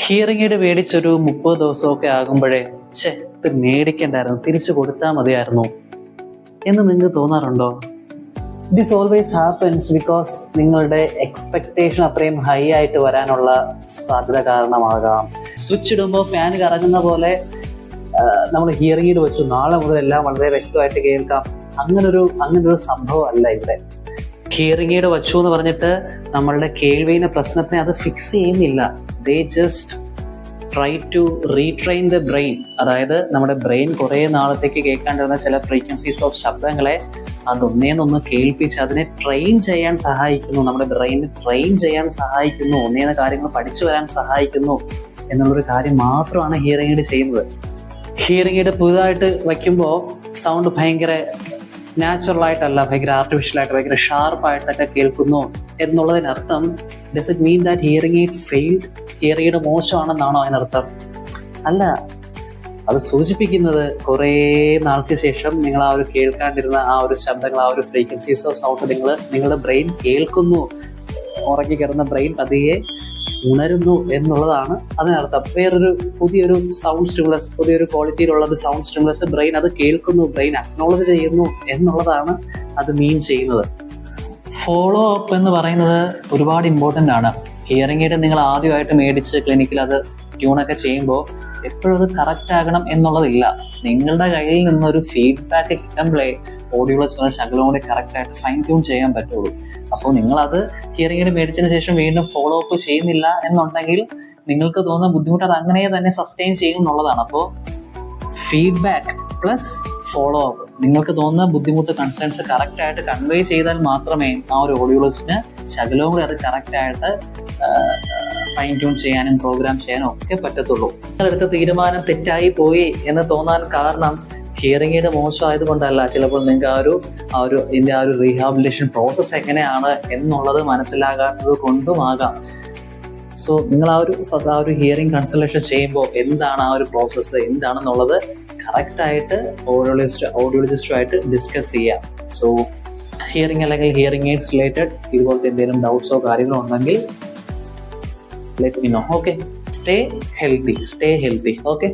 Hearing aid മേടിച്ചൊരു 30 ദിവസമൊക്കെ ആകുമ്പോഴേ ഇത് മേടിക്കണ്ടായിരുന്നു, തിരിച്ചു കൊടുത്താൽ മതിയായിരുന്നു എന്ന് നിങ്ങൾക്ക് തോന്നാറുണ്ടോ? ദിസ് ഓൾവേസ് ഹാപ്പൻസ് ബിക്കോസ് നിങ്ങളുടെ എക്സ്പെക്ടേഷൻ അത്രയും ഹൈ ആയിട്ട് വരാനുള്ള സാധ്യത കാരണമാകാം. സ്വിച്ച് ഇടുമ്പോൾ ഫാൻ കറങ്ങുന്ന പോലെ നമ്മൾ ഹിയറിംഗ് എയ്ഡ് വെച്ചു, നാളെ മുതൽ എല്ലാം വളരെ വ്യക്തമായിട്ട് കേൾക്കാം. അങ്ങനൊരു സംഭവം അല്ല ഇവിടെ. ഹിയറിംഗ് എയ്ഡ് വച്ചു എന്ന് പറഞ്ഞിട്ട് നമ്മളുടെ കേൾവിയുടെ പ്രശ്നത്തിനെ അത് ഫിക്സ് ചെയ്യുന്നില്ല. They just try to retrain the brain. അതായത് നമ്മുടെ ബ്രെയിൻ കുറേ നാളത്തേക്ക് കേൾക്കാണ്ടിരുന്ന ചില ഫ്രീക്വൻസീസ് ഓഫ് ശബ്ദങ്ങളെ അതൊന്നേന്നൊന്ന് കേൾപ്പിച്ച് അതിനെ ട്രെയിൻ ചെയ്യാൻ സഹായിക്കുന്നു, നമ്മുടെ ബ്രെയിനിനെ ട്രെയിൻ ചെയ്യാൻ സഹായിക്കുന്നു, ഒന്നേന്ന കാര്യങ്ങൾ പഠിച്ചു വരാൻ സഹായിക്കുന്നു എന്നുള്ളൊരു കാര്യം മാത്രമാണ് ഹിയറിംഗ് എയ്ഡ് ചെയ്യുന്നത്. ഹിയറിംഗ് എയ്ഡ് പുതുതായിട്ട് വയ്ക്കുമ്പോൾ സൗണ്ട് ഭയങ്കര നാച്ചുറൽ ആയിട്ടല്ല, ഭയങ്കര ആർട്ടിഫിഷ്യലായിട്ട് ഭയങ്കര ഷാർപ്പായിട്ടൊക്കെ കേൾക്കുന്നു എന്നുള്ളതിനർത്ഥം does it mean that hearing aid failed, hearing aid മോശമാണെന്നാണോ അതിനർത്ഥം? അല്ല, അത് സൂചിപ്പിക്കുന്നത് കുറേ നാൾക്ക് ശേഷം നിങ്ങൾ ആ ഒരു കേൾക്കാണ്ടിരുന്ന ആ ഒരു ശബ്ദങ്ങൾ, ആ ഒരു ഫ്രീക്വൻസീസ് ഓഫ് സൗണ്ട് നിങ്ങളുടെ ബ്രെയിൻ കേൾക്കുന്നു. ഉറങ്ങി കിടന്ന ബ്രെയിൻ പതിയെ ഉണരുന്നു എന്നുള്ളതാണ് അതിനർത്ഥം. പുതിയൊരു സൗണ്ട് സ്റ്റിമുലസ്, പുതിയൊരു ക്വാളിറ്റിയിലുള്ള ഒരു സൗണ്ട് സ്റ്റിമുലസ് ബ്രെയിൻ അത് കേൾക്കുന്നു, ബ്രെയിൻ അക്നോളജ് ചെയ്യുന്നു എന്നുള്ളതാണ് അത് മീൻ ചെയ്യുന്നത്. ഫോളോ അപ്പ് എന്ന് പറയുന്നത് ഒരുപാട് ഇമ്പോർട്ടൻ്റ് ആണ്. ഹിയറിംഗ് എയ്ഡ് നിങ്ങൾ ആദ്യമായിട്ട് മേടിച്ച് ക്ലിനിക്കിൽ അത് ട്യൂണൊക്കെ ചെയ്യുമ്പോൾ എപ്പോഴും അത് കറക്റ്റ് ആകണം എന്നുള്ളതില്ല. നിങ്ങളുടെ കയ്യിൽ നിന്നൊരു ഫീഡ്ബാക്ക് കിട്ടുമ്പോഴേ ഓഡിയോളജിയുള്ള ശകലം കൂടി കറക്റ്റായിട്ട് ഫൈൻ ട്യൂൺ ചെയ്യാൻ പറ്റുള്ളൂ. അപ്പോൾ നിങ്ങളത് ഹിയറിംഗ് എയ്ഡ് മേടിച്ചതിന് ശേഷം വീണ്ടും ഫോളോ അപ്പ് ചെയ്യുന്നില്ല എന്നുണ്ടെങ്കിൽ നിങ്ങൾക്ക് തോന്നുന്ന ബുദ്ധിമുട്ട് അത് അങ്ങനെ തന്നെ സസ്റ്റെയിൻ ചെയ്യും എന്നുള്ളതാണ്. അപ്പോൾ ഫീഡ്ബാക്ക് പ്ലസ് ഫോളോ അപ്പ്, നിങ്ങൾക്ക് തോന്നുന്ന ബുദ്ധിമുട്ട്, കൺസേൺസ് കറക്റ്റായിട്ട് കൺവേ ചെയ്താൽ മാത്രമേ ആ ഒരു ഓഡിയോളജിന് ശകലവും കൂടി അത് കറക്റ്റായിട്ട് ഫൈൻ ട്യൂൺ ചെയ്യാനും പ്രോഗ്രാം ചെയ്യാനും ഒക്കെ പറ്റത്തുള്ളൂ. നിങ്ങളെടുത്ത തീരുമാനം തെറ്റായി പോയി എന്ന് തോന്നാൻ കാരണം ഹിയറിംഗ് എയ്ഡ് മോശമായത് കൊണ്ടല്ല. ചിലപ്പോൾ നിങ്ങൾക്ക് ഇതിൻ്റെ ആ ഒരു റീഹാബിലിറ്റേഷൻ പ്രോസസ്സ് എങ്ങനെയാണ് എന്നുള്ളത് മനസ്സിലാകാത്തത് കൊണ്ടുമാകാം. സോ നിങ്ങൾ ആ ഒരു ഹിയറിംഗ് കൺസൾട്ടേഷൻ ചെയ്യുമ്പോൾ എന്താണ് ആ ഒരു പ്രോസസ്സ് എന്താണെന്നുള്ളത് കറക്റ്റായിട്ട് ഓഡിയോളജിസ്റ്റുമായിട്ട് ഡിസ്കസ് ചെയ്യാം. സോ ഹിയറിംഗ് അല്ലെങ്കിൽ ഹിയറിംഗ് എയ്ഡ്സ് റിലേറ്റഡ് ഇതുപോലത്തെ എന്തെങ്കിലും ഡൗട്ട്സോ കാര്യങ്ങളോ ഉണ്ടെങ്കിൽ let me know. Okay, stay healthy. Okay.